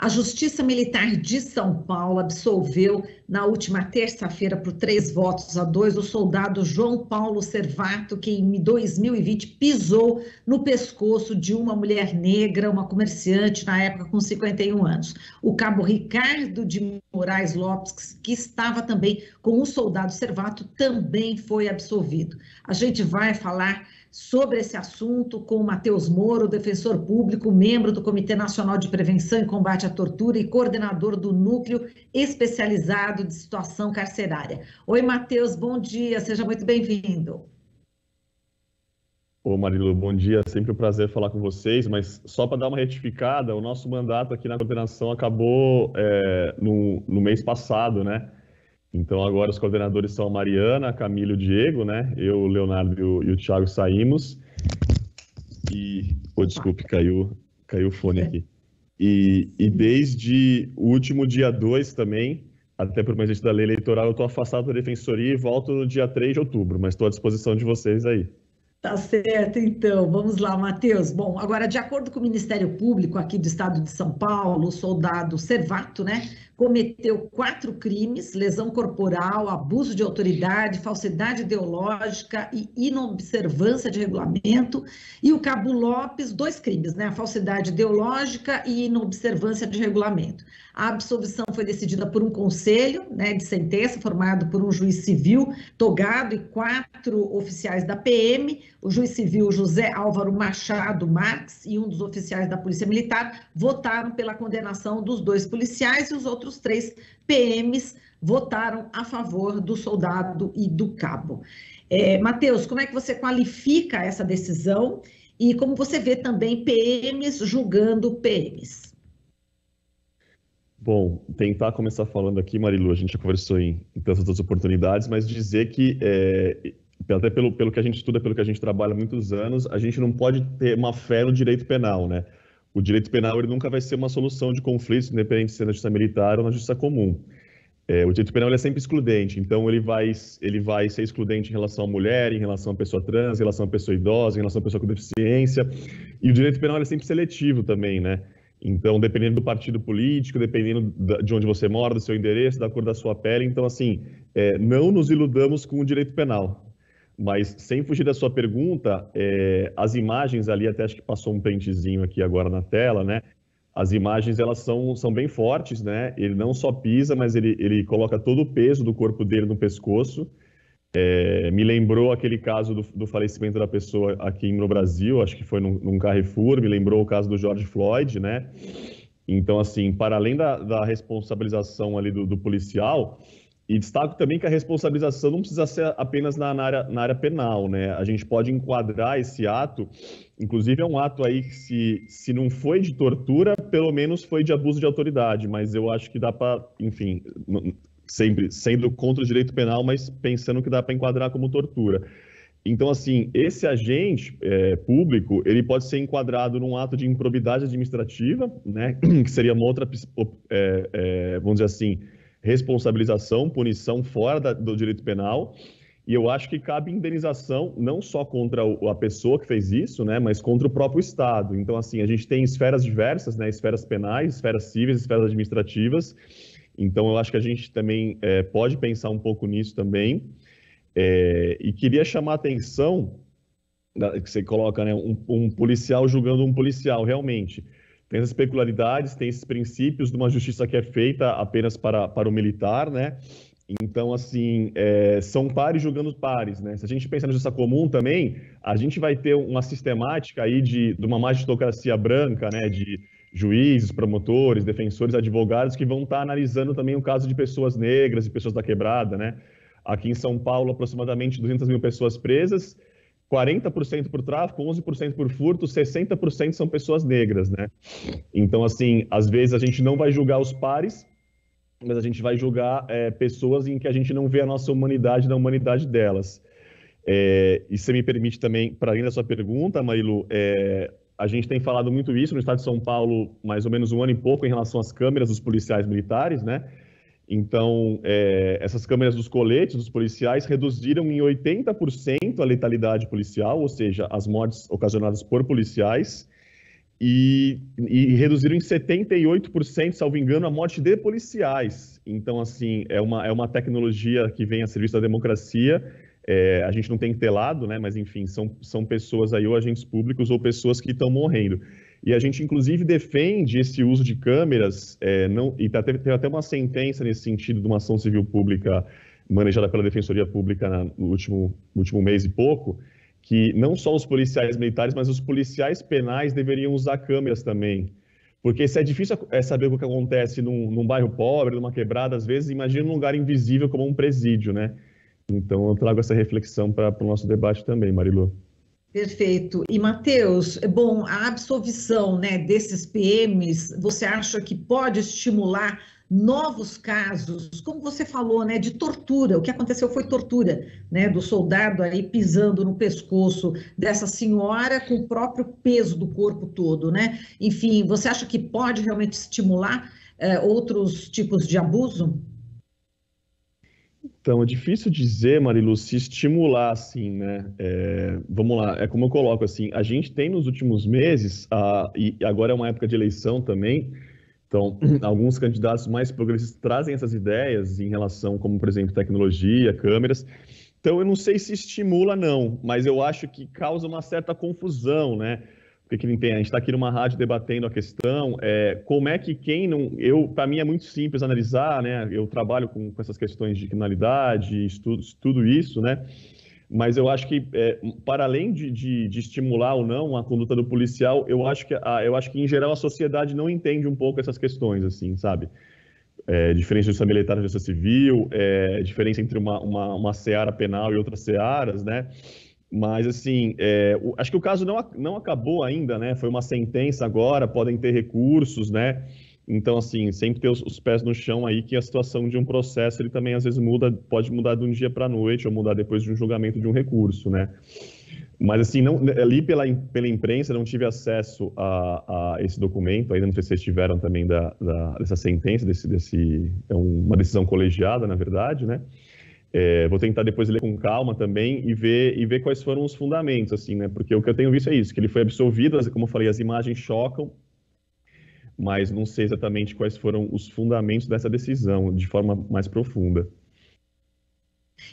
A Justiça Militar de São Paulo absolveu na última terça-feira por 3 votos a 2 o soldado João Paulo Servato, que em 2020 pisou no pescoço de uma mulher negra, uma comerciante na época com 51 anos. O cabo Ricardo de Moraes Lopes, que estava também com o soldado Servato, também foi absolvido. A gente vai falar sobre esse assunto com o Matheus Moro, defensor público, membro do Comitê Nacional de Prevenção e Combate à Tortura e coordenador do Núcleo Especializado de Situação Carcerária. Oi, Matheus, bom dia, seja muito bem-vindo. Ô Marilu, bom dia, sempre um prazer falar com vocês, mas só para dar uma retificada, o nosso mandato aqui na coordenação acabou no mês passado, né? Então agora os coordenadores são a Mariana, a Camila e o Diego, né? Eu, o Leonardo e o Thiago saímos. Desculpe, caiu o fone aqui. E desde o último dia 2 também, até por uma exigência da lei eleitoral, eu estou afastado da defensoria e volto no dia 3 de outubro, mas estou à disposição de vocês aí. Tá certo, então. Vamos lá, Matheus. Bom, agora, de acordo com o Ministério Público aqui do Estado de São Paulo, o soldado Servato, né, cometeu 4 crimes: lesão corporal, abuso de autoridade, falsidade ideológica e inobservância de regulamento. E o cabo Lopes, 2 crimes, né, a falsidade ideológica e inobservância de regulamento. A absolvição foi decidida por um conselho, né, de sentença formado por um juiz civil togado e 4 oficiais da PM. O juiz civil José Álvaro Machado Marques e um dos oficiais da Polícia Militar votaram pela condenação dos 2 policiais e os outros 3 PMs votaram a favor do soldado e do cabo. Matheus, como é que você qualifica essa decisão e como você vê também PMs julgando PMs? Bom, tentar começar falando aqui, Marilu, a gente já conversou em tantas outras oportunidades, mas dizer que, até pelo que a gente estuda, pelo que a gente trabalha há muitos anos, a gente não pode ter uma fé no direito penal, né? O direito penal ele nunca vai ser uma solução de conflitos, independente de ser na justiça militar ou na justiça comum. O direito penal ele é sempre excludente, então ele vai ser excludente em relação à mulher, em relação à pessoa trans, em relação à pessoa idosa, em relação à pessoa com deficiência, e o direito penal ele é sempre seletivo também, né? Então, dependendo do partido político, dependendo de onde você mora, do seu endereço, da cor da sua pele. Então, assim, não nos iludamos com o direito penal. Mas, sem fugir da sua pergunta, as imagens ali, até acho que passou um printezinho aqui agora na tela, né? As imagens, elas são bem fortes, né? Ele não só pisa, mas ele coloca todo o peso do corpo dele no pescoço. Me lembrou aquele caso do falecimento da pessoa aqui no Brasil, acho que foi num Carrefour, me lembrou o caso do George Floyd, né? Então, assim, para além da responsabilização ali do policial, e destaco também que a responsabilização não precisa ser apenas na área penal, né? A gente pode enquadrar esse ato, inclusive é um ato aí que se não foi de tortura, pelo menos foi de abuso de autoridade, mas eu acho que dá para, enfim, sempre sendo contra o direito penal, mas pensando que dá para enquadrar como tortura. Então, assim, esse agente público, ele pode ser enquadrado num ato de improbidade administrativa, né, que seria uma outra, vamos dizer assim, responsabilização, punição fora do direito penal, e eu acho que cabe indenização não só contra a pessoa que fez isso, né, mas contra o próprio Estado. Então, assim, a gente tem esferas diversas, né, esferas penais, esferas cíveis, esferas administrativas. Então, eu acho que a gente também pode pensar um pouco nisso também. E queria chamar a atenção, que você coloca, né, um policial julgando um policial, realmente. Tem essas peculiaridades, tem esses princípios de uma justiça que é feita apenas para o militar, né? Então, assim, são pares julgando pares, né? Se a gente pensar na justiça comum também, a gente vai ter uma sistemática aí de uma magistocracia branca, né? De juízes, promotores, defensores, advogados que vão estar analisando também o caso de pessoas negras e pessoas da quebrada, né? Aqui em São Paulo, aproximadamente 200 mil pessoas presas, 40% por tráfico, 11% por furto, 60% são pessoas negras, né? Então, assim, às vezes a gente não vai julgar os pares, mas a gente vai julgar pessoas em que a gente não vê a nossa humanidade na humanidade delas. E você me permite também, para além da sua pergunta, Marilu, a gente tem falado muito isso no estado de São Paulo, mais ou menos 1 ano e pouco, em relação às câmeras dos policiais militares, né? Então, essas câmeras dos coletes dos policiais reduziram em 80% a letalidade policial, ou seja, as mortes ocasionadas por policiais. e reduziram em 78%, salvo engano, a morte de policiais. Então, assim, é uma tecnologia que vem a serviço da democracia. A gente não tem que ter lado, né? Mas, enfim, são pessoas aí, ou agentes públicos, ou pessoas que estão morrendo. E a gente, inclusive, defende esse uso de câmeras, e teve até uma sentença nesse sentido de uma ação civil pública manejada pela Defensoria Pública no último mês e pouco, que não só os policiais militares, mas os policiais penais deveriam usar câmeras também. Porque se é difícil saber o que acontece num bairro pobre, numa quebrada, às vezes, imagina um lugar invisível como um presídio, né? Então, eu trago essa reflexão para o nosso debate também, Marilu. Perfeito. E, Matheus, bom, a absolvição, né, desses PMs, você acha que pode estimular novos casos, como você falou, né, de tortura? O que aconteceu foi tortura, né, do soldado aí pisando no pescoço dessa senhora com o próprio peso do corpo todo, né? Enfim, você acha que pode realmente estimular outros tipos de abuso? Então, é difícil dizer, Marilu, se estimular, assim, né? Vamos lá, é como eu coloco, assim, a gente tem nos últimos meses, e agora é uma época de eleição também, então, alguns candidatos mais progressistas trazem essas ideias em relação, como, por exemplo, tecnologia, câmeras. Então, eu não sei se estimula, não, mas eu acho que causa uma certa confusão, né? Porque a gente está aqui numa rádio debatendo a questão, como é que quem não... Para mim é muito simples analisar, né? Eu trabalho com essas questões de criminalidade, estudo isso, né? Mas eu acho que, para além de estimular ou não a conduta do policial, eu acho que, em geral, a sociedade não entende um pouco essas questões, assim, sabe? Diferença de justiça militar e justiça civil, diferença entre uma seara penal e outras searas, né? Mas, assim, acho que o caso não acabou ainda, né? Foi uma sentença agora, podem ter recursos, né? Então, assim, sempre ter os pés no chão aí, que a situação de um processo, ele também, às vezes, pode mudar de um dia para a noite, ou mudar depois de um julgamento de um recurso, né? Mas, assim, ali pela imprensa, não tive acesso a esse documento, ainda não sei se vocês tiveram também dessa sentença, uma decisão colegiada, na verdade, né? Vou tentar depois ler com calma também e ver quais foram os fundamentos, assim, né? Porque o que eu tenho visto é isso, que ele foi absolvido, como eu falei, as imagens chocam, mas não sei exatamente quais foram os fundamentos dessa decisão, de forma mais profunda.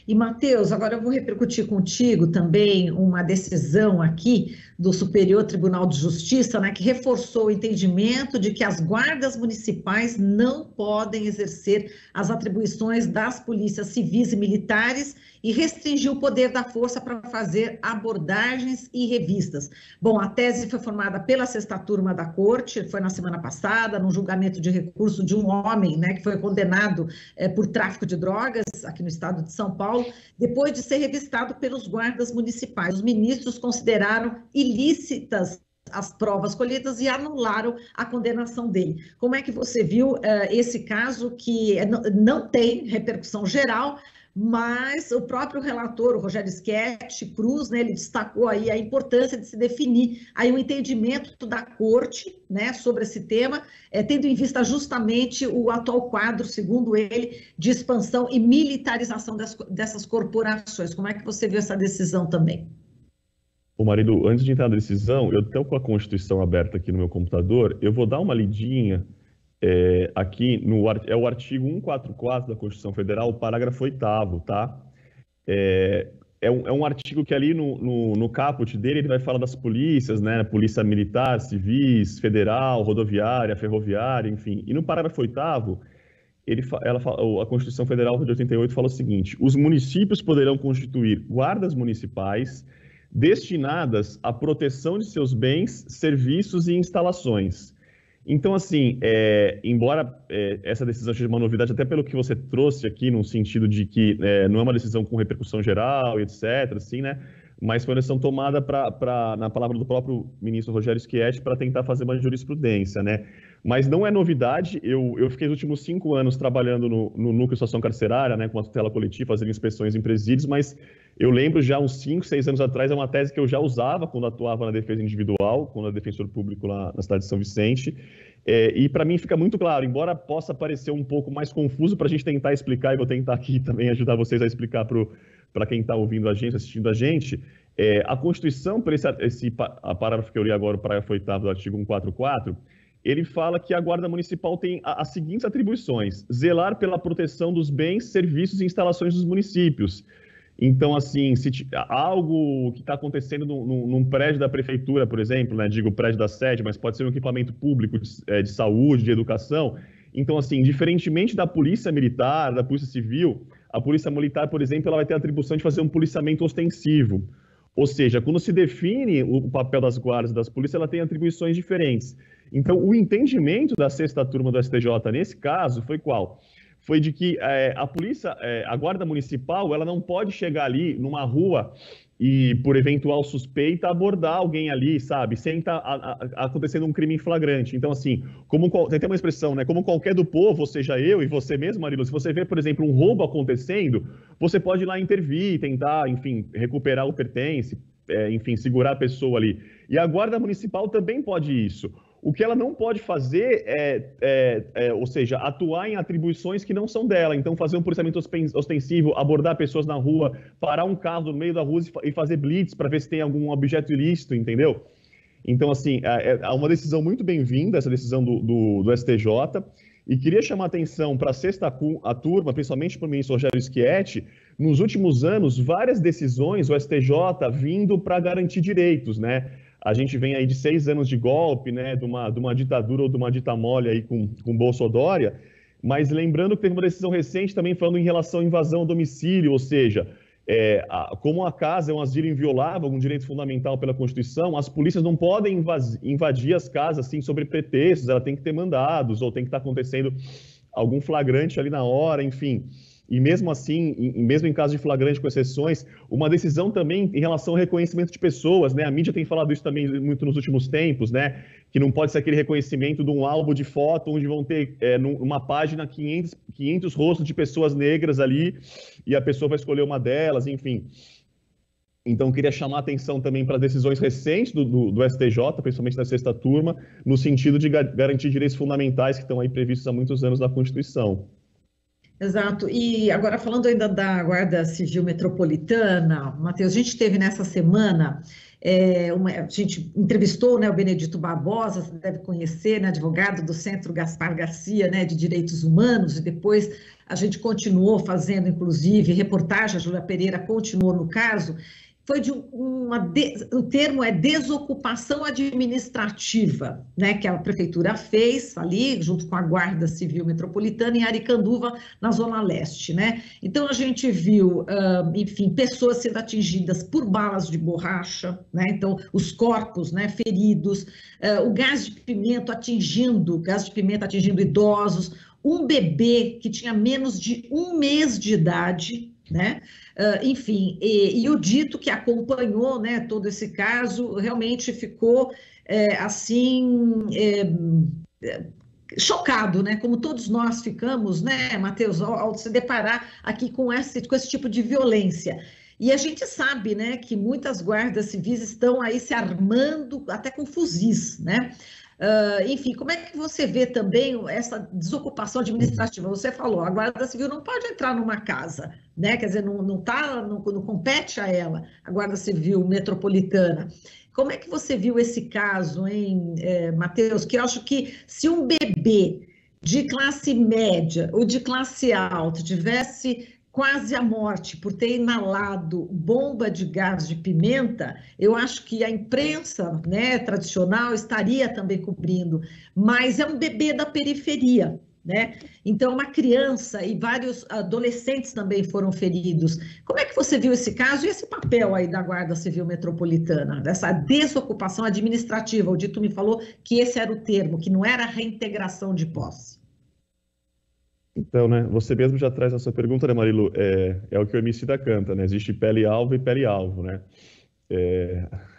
E, Matheus, agora eu vou repercutir contigo também uma decisão aqui do Superior Tribunal de Justiça, né, que reforçou o entendimento de que as guardas municipais não podem exercer as atribuições das polícias civis e militares e restringiu o poder da força para fazer abordagens e revistas. Bom, a tese foi formada pela sexta turma da Corte, foi na semana passada, num julgamento de recurso de um homem, né, que foi condenado por tráfico de drogas aqui no estado de São Paulo, depois de ser revistado pelos guardas municipais. Os ministros consideraram ilícitas as provas colhidas e anularam a condenação dele. Como é que você viu esse caso que não tem repercussão geral, mas o próprio relator, o Rogério Schetti Cruz, né, ele destacou aí a importância de se definir aí um entendimento da Corte, né, sobre esse tema, tendo em vista justamente o atual quadro, segundo ele, de expansão e militarização dessas corporações. Como é que você viu essa decisão também? Marilu, antes de entrar na decisão, eu estou com a Constituição aberta aqui no meu computador, eu vou dar uma lidinha aqui, é o artigo 144 da Constituição Federal, o parágrafo 8º, tá? É um artigo que ali no caput dele, ele vai falar das polícias, né? Polícia Militar, Civis, Federal, Rodoviária, Ferroviária, enfim. E no parágrafo 8º, a Constituição Federal de 88 fala o seguinte: os municípios poderão constituir guardas municipais destinadas à proteção de seus bens, serviços e instalações. Então, assim, embora essa decisão seja uma novidade, até pelo que você trouxe aqui, no sentido de que não é uma decisão com repercussão geral, etc., assim, né? Mas foi uma decisão tomada na palavra do próprio ministro Rogério Schetti, para tentar fazer uma jurisprudência, né? Mas não é novidade. Eu fiquei os últimos 5 anos trabalhando no Núcleo de Situação Carcerária, né, com a tutela coletiva, fazendo inspeções em presídios, mas eu lembro já uns 5, 6 anos atrás, é uma tese que eu já usava quando atuava na defesa individual, quando era defensor público lá na cidade de São Vicente. E para mim fica muito claro, embora possa parecer um pouco mais confuso para a gente tentar explicar, e vou tentar aqui também ajudar vocês a explicar para quem está ouvindo a gente, assistindo a gente, A Constituição, por a parágrafo que eu li agora, o parágrafo 8º do artigo 144, ele fala que a Guarda Municipal tem as seguintes atribuições: zelar pela proteção dos bens, serviços e instalações dos municípios. Então, assim, se algo que está acontecendo num prédio da prefeitura, por exemplo, né, digo prédio da sede, mas pode ser um equipamento público de saúde, de educação. Então, assim, diferentemente da polícia militar, da polícia civil, a polícia militar, por exemplo, ela vai ter a atribuição de fazer um policiamento ostensivo. Ou seja, quando se define o papel das guardas das polícias, ela tem atribuições diferentes. Então, o entendimento da 6ª turma do STJ nesse caso foi qual? Foi de que a polícia, a guarda municipal, ela não pode chegar ali numa rua e, por eventual suspeita, abordar alguém ali, sabe, sem estar acontecendo um crime em flagrante. Então, assim, tem uma expressão, né, como qualquer do povo, ou seja, eu e você mesmo, Marilu, se você vê, por exemplo, um roubo acontecendo, você pode ir lá intervir, tentar, enfim, recuperar o pertence, enfim, segurar a pessoa ali. E a guarda municipal também pode isso. O que ela não pode fazer ou seja, atuar em atribuições que não são dela. Então, fazer um policiamento ostensivo, abordar pessoas na rua, parar um carro no meio da rua e fazer blitz para ver se tem algum objeto ilícito, entendeu? Então, assim, é uma decisão muito bem-vinda, essa decisão do STJ. E queria chamar a atenção para a 6ª turma, principalmente para o ministro Rogério Schietti. Nos últimos anos, várias decisões, o STJ vindo para garantir direitos, né? A gente vem aí de 6 anos de golpe, né, de uma ditadura ou de uma ditamole aí com Bolsodória, mas lembrando que teve uma decisão recente também falando em relação à invasão ao domicílio, ou seja, como a casa é um asilo inviolável, um direito fundamental pela Constituição, as polícias não podem invadir as casas assim, sobre pretextos, ela tem que ter mandados, ou tem que estar acontecendo algum flagrante ali na hora, enfim. E mesmo assim, mesmo em caso de flagrante com exceções, uma decisão também em relação ao reconhecimento de pessoas, né? A mídia tem falado isso também muito nos últimos tempos, né? Que não pode ser aquele reconhecimento de um álbum de foto onde vão ter numa página 500 rostos de pessoas negras ali e a pessoa vai escolher uma delas, enfim. Então, queria chamar a atenção também para decisões recentes do STJ, principalmente da 6ª turma, no sentido de garantir direitos fundamentais que estão aí previstos há muitos anos na Constituição. Exato. E agora, falando ainda da Guarda Civil Metropolitana, Matheus, a gente teve nessa semana, a gente entrevistou, né, o Benedito Barbosa, você deve conhecer, né, advogado do Centro Gaspar Garcia, né, de Direitos Humanos, e depois a gente continuou fazendo, inclusive, reportagem, a Júlia Pereira continuou no caso. Foi o termo é desocupação administrativa, né, que a prefeitura fez ali, junto com a Guarda Civil Metropolitana, em Aricanduva, na Zona Leste, né? Então, a gente viu, enfim, pessoas sendo atingidas por balas de borracha, né? Então, os corpos, né, feridos, o gás de pimenta atingindo idosos, um bebê que tinha menos de 1 mês de idade, né? Enfim, e o dito que acompanhou, né, todo esse caso realmente ficou chocado, né, como todos nós ficamos, né, Matheus, ao se deparar aqui com esse tipo de violência. E a gente sabe, né, que muitas guardas civis estão aí se armando até com fuzis, né? Enfim, como é que você vê também essa desocupação administrativa? Você falou, a Guarda Civil não pode entrar numa casa, né? Quer dizer, não compete a ela, a Guarda Civil Metropolitana. Como é que você viu esse caso, hein, Matheus? Que eu acho que se um bebê de classe média ou de classe alta tivesse quase à morte por ter inalado bomba de gás de pimenta, eu acho que a imprensa, né, tradicional estaria também cobrindo, mas é um bebê da periferia, né? Então, uma criança e vários adolescentes também foram feridos. Como é que você viu esse caso e esse papel aí da Guarda Civil Metropolitana, dessa desocupação administrativa? O Dito me falou que esse era o termo, que não era reintegração de posse. Então, né, você mesmo já traz a sua pergunta, né, Marilu? É o que o Emicida canta, né? Existe pele-alvo e pele-alvo, né?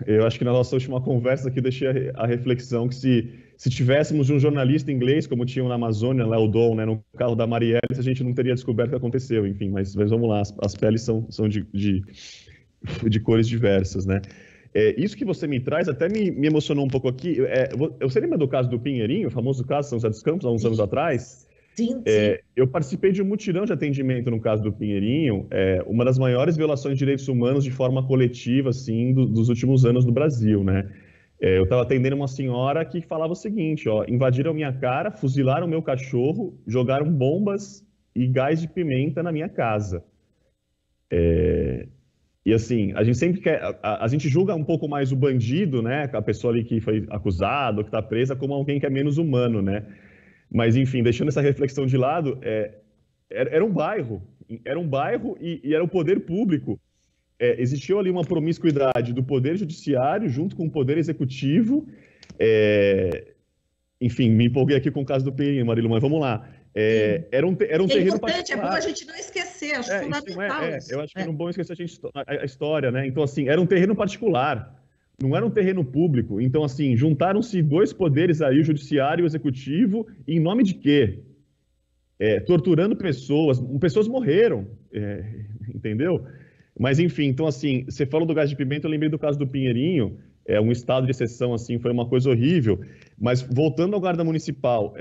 Eu acho que na nossa última conversa aqui deixei a reflexão que se tivéssemos um jornalista inglês, como tinham na Amazônia, lá o Dom, né, no carro da Marielle, a gente não teria descoberto o que aconteceu, enfim, mas vamos lá, as peles são de cores diversas, né? Isso que você me traz até me emocionou um pouco aqui. Você lembra do caso do Pinheirinho, o famoso caso de São José dos Campos, há uns anos atrás? Sim, sim. Eu participei de um mutirão de atendimento no caso do Pinheirinho, uma das maiores violações de direitos humanos de forma coletiva, assim, dos últimos anos no Brasil, né? Eu estava atendendo uma senhora que falava o seguinte, ó, invadiram minha cara, fuzilaram meu cachorro, jogaram bombas e gás de pimenta na minha casa. E assim, a gente sempre quer, a gente julga um pouco mais o bandido, né, a pessoa ali que foi acusada, que está presa, como alguém que é menos humano, né? Mas enfim, deixando essa reflexão de lado, era um bairro e era o poder público. Existiu ali uma promiscuidade do poder judiciário junto com o poder executivo. Enfim, me empolguei aqui com o caso do Pinheirinho, Marilu, mas vamos lá. Era um terreno importante, particular. É bom a gente não esquecer, acho fundamental isso. Eu acho que não é bom esquecer a história, né? Então, assim, era um terreno particular, não era um terreno público. Então, assim, juntaram-se dois poderes aí, o judiciário e o executivo, em nome de quê? Torturando pessoas morreram, entendeu? Mas, enfim, então, assim, você falou do gás de pimenta, eu lembrei do caso do Pinheirinho, um estado de exceção, assim, foi uma coisa horrível. Mas, voltando ao guarda municipal,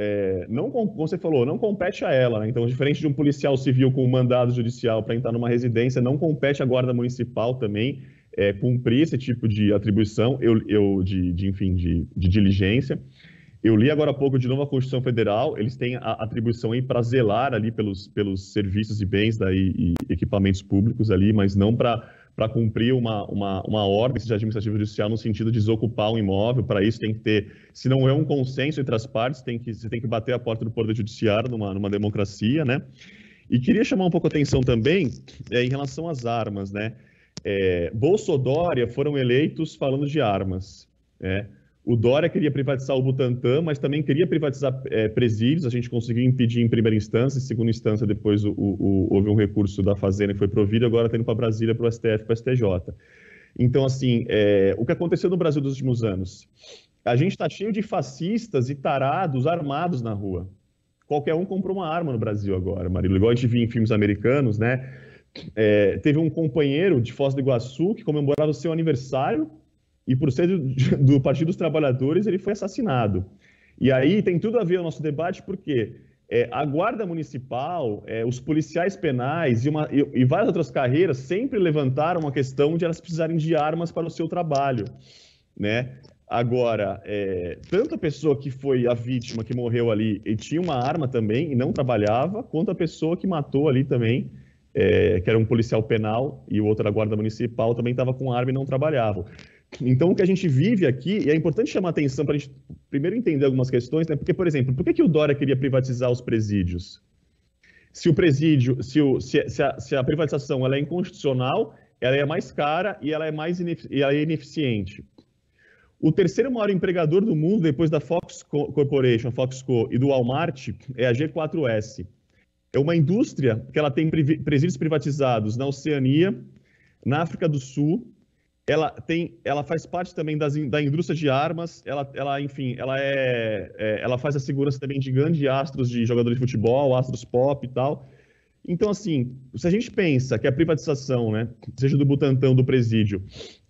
não, como você falou, não compete a ela, né? Então, diferente de um policial civil com um mandado judicial para entrar numa residência, não compete à guarda municipal também cumprir esse tipo de atribuição, de diligência. Eu li agora há pouco de novo a Constituição Federal, eles têm a atribuição aí para zelar ali pelos serviços e bens e equipamentos públicos ali, mas não para cumprir uma ordem seja administrativa judicial no sentido de desocupar um imóvel. Para isso tem que ter, se não é um consenso entre as partes, você tem que bater a porta do Poder Judiciário numa democracia, né? E queria chamar um pouco a atenção também em relação às armas, né? Bolsonaro e Dória foram eleitos falando de armas, né? O Dória queria privatizar o Butantan, mas também queria privatizar presídios. A gente conseguiu impedir em primeira instância, em segunda instância, depois houve um recurso da Fazenda que foi provido, agora está indo para Brasília, para o STF, para o STJ. Então, assim, o que aconteceu no Brasil nos últimos anos? A gente está cheio de fascistas e tarados armados na rua. Qualquer um comprou uma arma no Brasil agora, Marilu, igual a gente via em filmes americanos, né? Teve um companheiro de Foz do Iguaçu que comemorava o seu aniversário, e por ser do Partido dos Trabalhadores, ele foi assassinado. E aí tem tudo a ver o nosso debate, porque a Guarda Municipal, os policiais penais e várias outras carreiras sempre levantaram a questão de elas precisarem de armas para o seu trabalho, né? Agora, tanto a pessoa que foi a vítima, que morreu ali, e tinha uma arma também e não trabalhava, quanto a pessoa que matou ali também, que era um policial penal, e o outro era a Guarda Municipal, também estava com arma e não trabalhava. Então, o que a gente vive aqui, e é importante chamar a atenção para a gente primeiro entender algumas questões, né? Porque, por exemplo, por que o Dória queria privatizar os presídios? Se o presídio, se a privatização ela é inconstitucional, ela é mais cara e ela é ineficiente. O terceiro maior empregador do mundo, depois da Fox Corporation, Foxco, e do Walmart, é a G4S. É uma indústria que ela tem presídios privatizados na Oceania, na África do Sul. Ela faz parte também da indústria de armas, ela faz a segurança também de grandes astros de jogadores de futebol, astros pop e tal. Então, assim, se a gente pensa que a privatização, né, seja do Butantan, do presídio,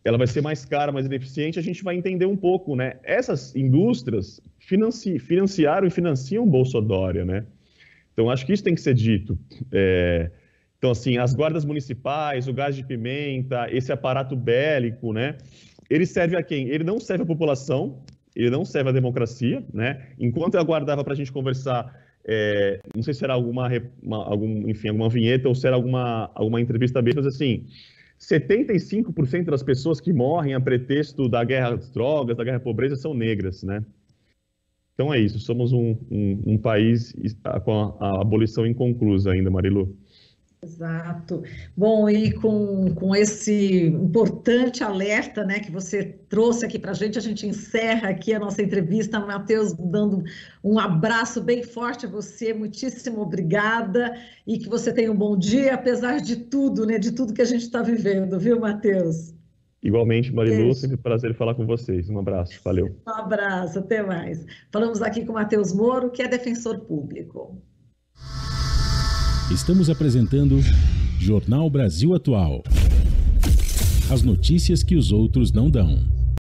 ela vai ser mais cara, mais ineficiente, a gente vai entender um pouco, né? Essas indústrias financiaram e financiam o Bolsonaro, né? Então, acho que isso tem que ser dito. Então, assim, as guardas municipais, o gás de pimenta, esse aparato bélico, né? Ele serve a quem? Ele não serve à população, ele não serve à democracia, né? Enquanto eu aguardava para a gente conversar, não sei se era alguma vinheta ou se era alguma entrevista mesmo, mas assim, 75% das pessoas que morrem a pretexto da guerra às drogas, da guerra à pobreza, são negras, né? Então é isso, somos um país com a abolição inconclusa ainda, Marilu. Exato. Bom, e com esse importante alerta, né, que você trouxe aqui para a gente encerra aqui a nossa entrevista. Matheus, dando um abraço bem forte a você, muitíssimo obrigada, e que você tenha um bom dia, apesar de tudo, né, de tudo que a gente está vivendo, viu, Matheus? Igualmente, Marilu, sempre um prazer falar com vocês. Um abraço, valeu. Um abraço, até mais. Falamos aqui com o Matheus Moro, que é defensor público. Estamos apresentando Jornal Brasil Atual. As notícias que os outros não dão.